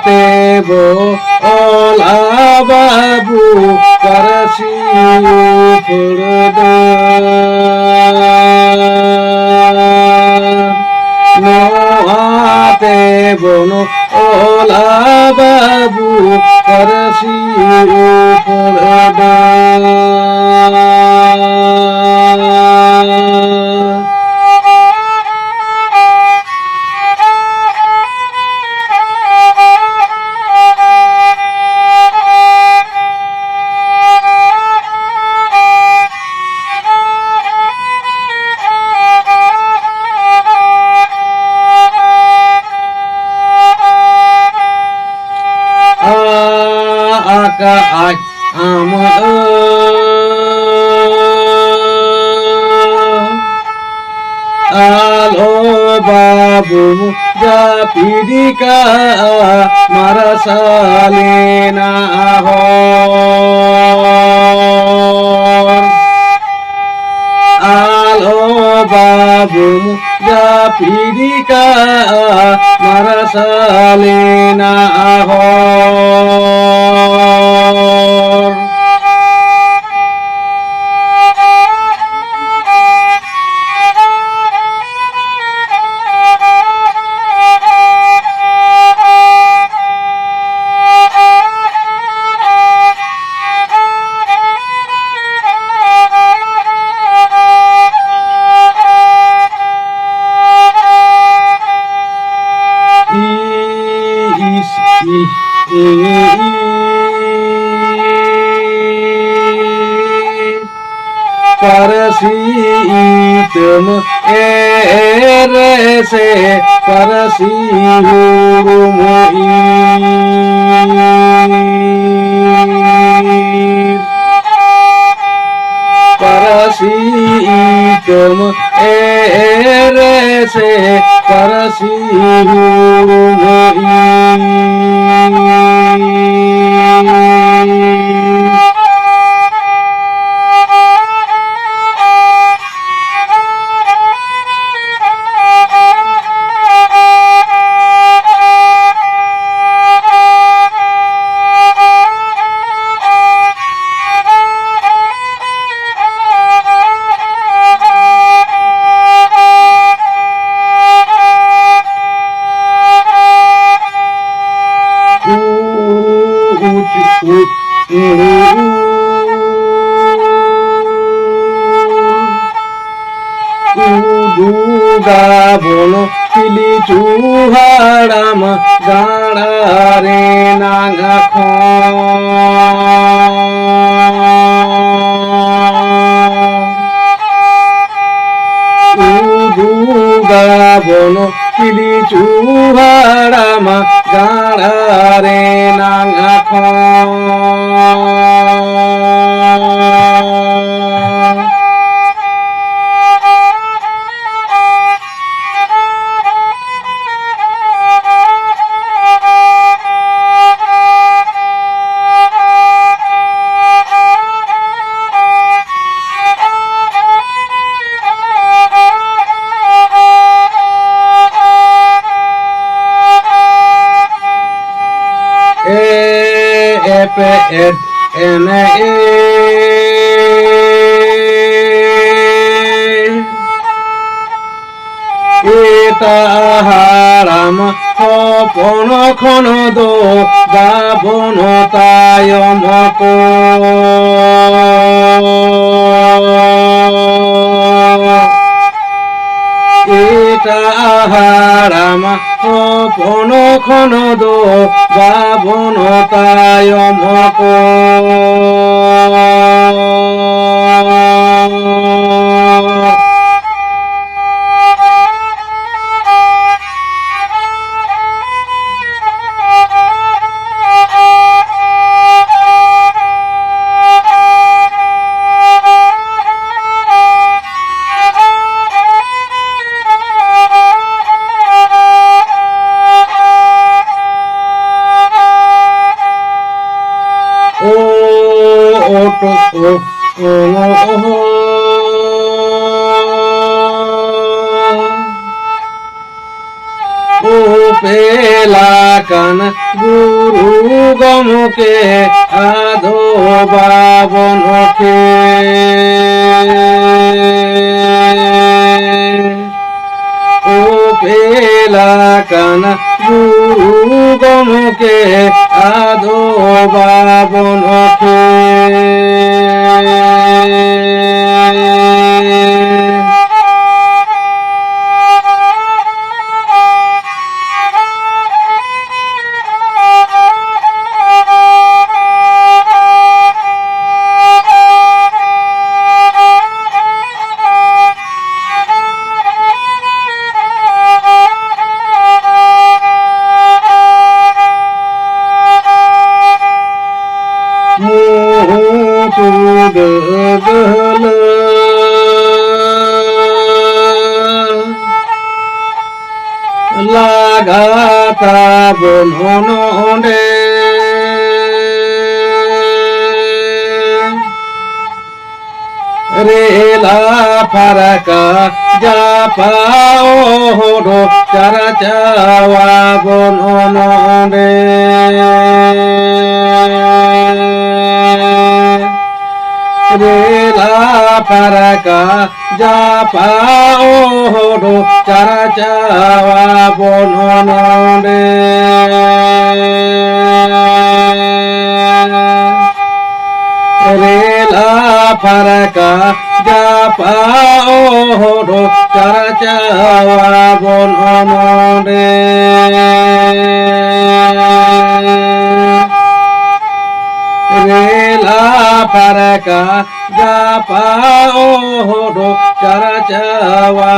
দেবো ওলা বাবু করছি নোয়াতে বনো ওলা বাবু করছি aka ai ama alo babu japidika marasalena hor alo babu japidika marasalena hor Parasitum erese parasihurumui Parasitum erese parasihurumui Uduga bono pili chuharam gaɗare naga Uduga bono pili chuharam gaɗare naga ed ene eta haram hopon khono do gabon tayomako eta haram hopon khono do gabon tayomako পেলা কান গুরু গমকে আধো বাবনকে ও পেলা কান গুরু গমকে আধো বাবনকে লাগাতা বননে রেলা ফারাকা যা পাও হো চারা চাওয়া বননে রেলা ফারাকা যা পাও হো চারা চাওয়া বননে রেলা ফারাকা যা পাও হো চারা চাওয়া বননে রেলা ফারাকা যা পাও হো চারা চাওয়া